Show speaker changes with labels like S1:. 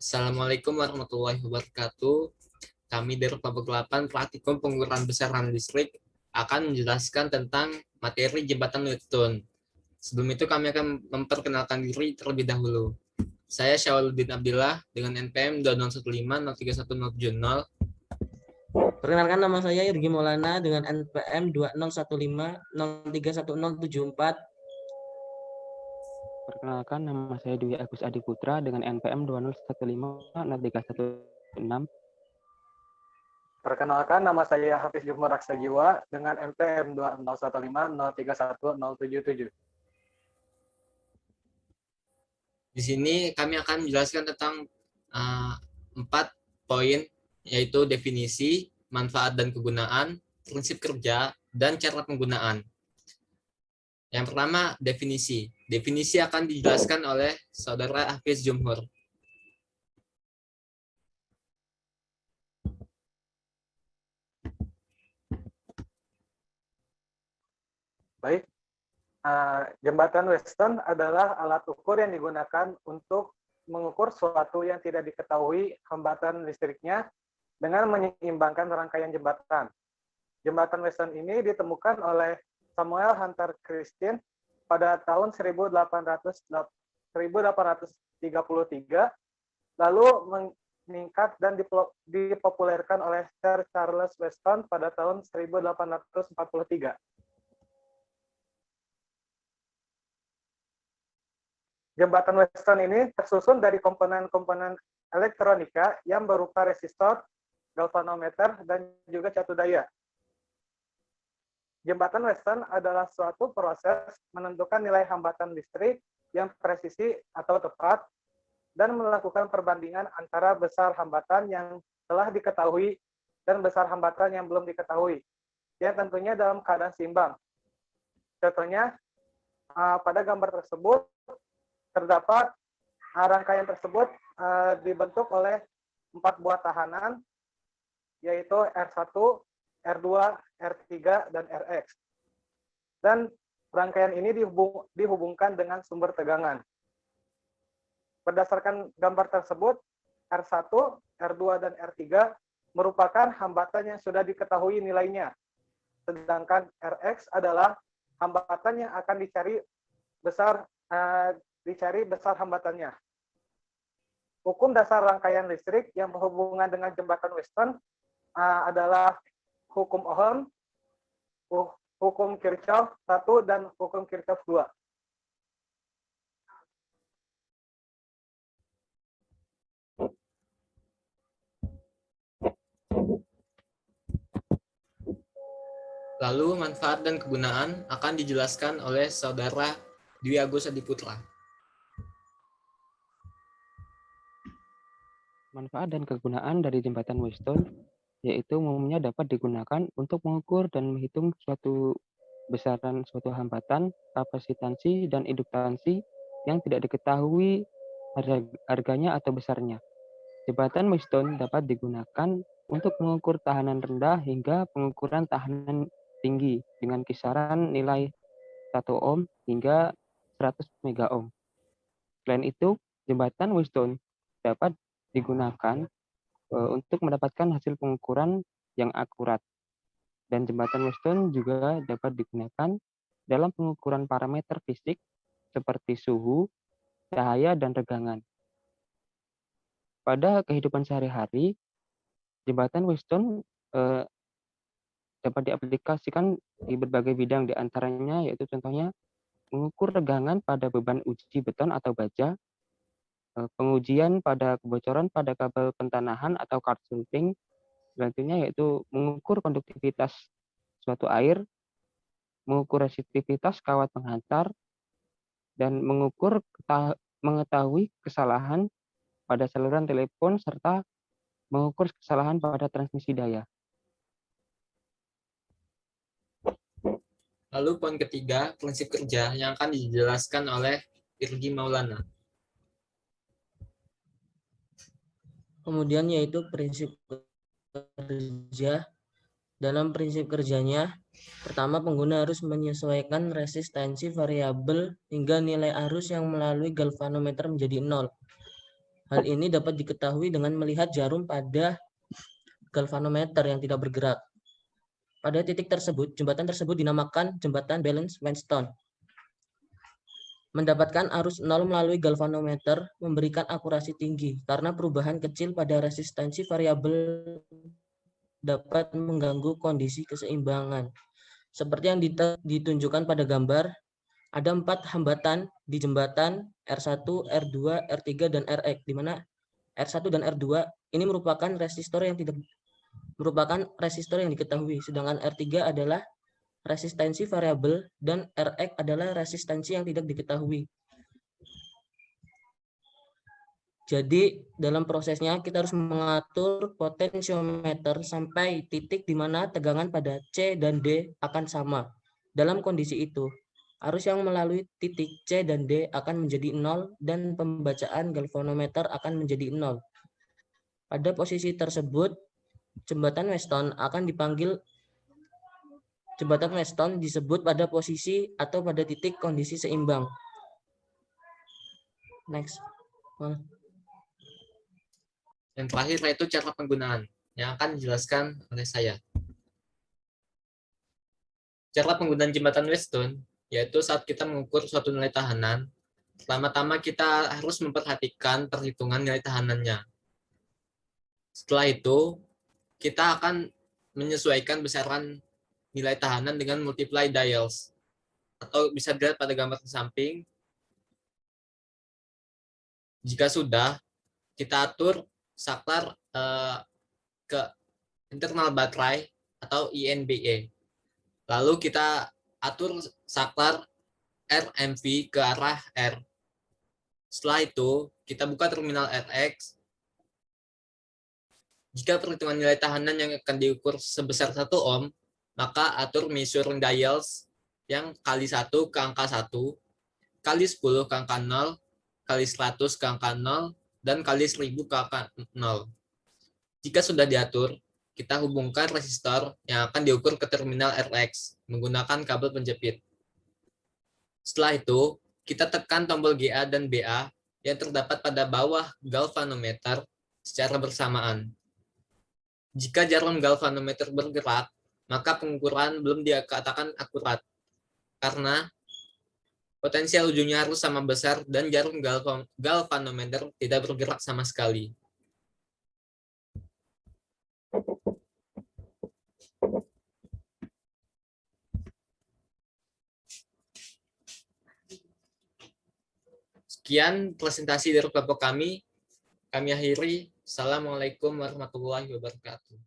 S1: Assalamualaikum warahmatullahi wabarakatuh. Kami dari kelompok 8 praktikum pengukuran besaran listrik akan menjelaskan tentang materi jembatan Newton. Sebelum itu kami akan memperkenalkan diri terlebih dahulu. Saya Syawaludin Abdillah dengan NPM 201503170.
S2: Perkenalkan, nama saya Irgi Maulana dengan NPM 2015031074.
S3: Perkenalkan, nama saya Dwi Agus Adi Putra dengan NPM 20150316.
S4: Perkenalkan, nama saya Hafiz Jumur Raksajiwa dengan NPM 20150311077.
S1: Di sini kami akan menjelaskan tentang 4 poin, yaitu definisi, manfaat dan kegunaan, prinsip kerja, dan cara penggunaan. Yang pertama, definisi. Definisi akan dijelaskan oleh Saudara Hafiz Jumhur.
S4: Baik, jembatan Weston adalah alat ukur yang digunakan untuk mengukur suatu yang tidak diketahui hambatan listriknya dengan menyeimbangkan rangkaian jembatan. Jembatan Weston ini ditemukan oleh Samuel Hunter Christian pada tahun 1833, lalu meningkat dan dipopulerkan oleh Sir Charles Weston pada tahun 1843. Jembatan Weston ini tersusun dari komponen-komponen elektronika yang berupa resistor, galvanometer, dan juga catu daya. Jembatan Weston adalah suatu proses menentukan nilai hambatan listrik yang presisi atau tepat dan melakukan perbandingan antara besar hambatan yang telah diketahui dan besar hambatan yang belum diketahui, yang tentunya dalam keadaan seimbang. Contohnya, pada gambar tersebut terdapat rangkaian tersebut dibentuk oleh 4 buah tahanan, yaitu R1, R2, R3, dan Rx. Dan rangkaian ini dihubungkan dengan sumber tegangan. Berdasarkan gambar tersebut, R1, R2, dan R3 merupakan hambatan yang sudah diketahui nilainya. Sedangkan Rx adalah hambatan yang akan dicari besar hambatannya. Hukum dasar rangkaian listrik yang berhubungan dengan jembatan Weston adalah hukum Ohm, hukum Kirchhoff 1, dan hukum Kirchhoff 2.
S1: Lalu manfaat dan kegunaan akan dijelaskan oleh Saudara Dwi Agus Adi Putra.
S3: Manfaat dan kegunaan dari jembatan Weston yaitu umumnya dapat digunakan untuk mengukur dan menghitung suatu besaran suatu hambatan, kapasitansi, dan induktansi yang tidak diketahui harganya atau besarnya. Jembatan Weston dapat digunakan untuk mengukur tahanan rendah hingga pengukuran tahanan tinggi dengan kisaran nilai 1 ohm hingga 100 mega ohm. Selain itu, jembatan Weston dapat digunakan untuk mendapatkan hasil pengukuran yang akurat. Dan jembatan Weston juga dapat digunakan dalam pengukuran parameter fisik seperti suhu, cahaya, dan regangan. Pada kehidupan sehari-hari, jembatan Weston dapat diaplikasikan di berbagai bidang, di antaranya yaitu contohnya mengukur regangan pada beban uji beton atau baja, pengujian pada kebocoran pada kabel pentanahan atau coursing, selanjutnya yaitu mengukur konduktivitas suatu air, mengukur resistivitas kawat penghantar, dan mengetahui kesalahan pada saluran telepon, serta mengukur kesalahan pada transmisi daya.
S1: Lalu poin ketiga, prinsip kerja yang akan dijelaskan oleh Irgi Maulana.
S2: Kemudian yaitu prinsip kerja. Dalam prinsip kerjanya, pertama pengguna harus menyesuaikan resistensi variabel hingga nilai arus yang melalui galvanometer menjadi 0. Hal ini dapat diketahui dengan melihat jarum pada galvanometer yang tidak bergerak. Pada titik tersebut, jembatan tersebut dinamakan jembatan balance Wheatstone. Mendapatkan arus 0 melalui galvanometer memberikan akurasi tinggi karena perubahan kecil pada resistensi variabel dapat mengganggu kondisi keseimbangan. Seperti yang ditunjukkan pada gambar, ada 4 hambatan di jembatan R1, R2, R3, dan RX, di mana R1 dan R2 ini merupakan resistor yang diketahui, sedangkan R3 adalah resistensi variabel dan RX adalah resistensi yang tidak diketahui. Jadi dalam prosesnya kita harus mengatur potensiometer sampai titik di mana tegangan pada C dan D akan sama. Dalam kondisi itu, arus yang melalui titik C dan D akan menjadi 0 dan pembacaan galvanometer akan menjadi 0. Pada posisi tersebut, jembatan Wheatstone disebut pada posisi atau pada titik kondisi seimbang. Next.
S1: Yang terakhir yaitu cara penggunaan yang akan dijelaskan oleh saya. Cara penggunaan jembatan Wheatstone yaitu saat kita mengukur suatu nilai tahanan, pertama-tama kita harus memperhatikan perhitungan nilai tahanannya. Setelah itu, kita akan menyesuaikan besaran nilai tahanan dengan multiply dials, atau bisa dilihat pada gambar di samping. Jika sudah, kita atur saklar ke internal baterai atau INBA. Lalu kita atur saklar RMV ke arah R. Setelah itu, kita buka terminal RX. Jika perhitungan nilai tahanan yang akan diukur sebesar 1 ohm, maka atur measuring dials yang kali 1 ke angka 1, kali 10 ke angka 0, kali 100 ke angka 0, dan kali 1000 ke angka 0. Jika sudah diatur, kita hubungkan resistor yang akan diukur ke terminal RX menggunakan kabel penjepit. Setelah itu, kita tekan tombol GA dan BA yang terdapat pada bawah galvanometer secara bersamaan. Jika jarum galvanometer bergerak, maka pengukuran belum dikatakan akurat, karena potensial ujungnya harus sama besar dan jarum galvanometer tidak bergerak sama sekali. Sekian presentasi dari kelompok kami. Kami akhiri. Assalamualaikum warahmatullahi wabarakatuh.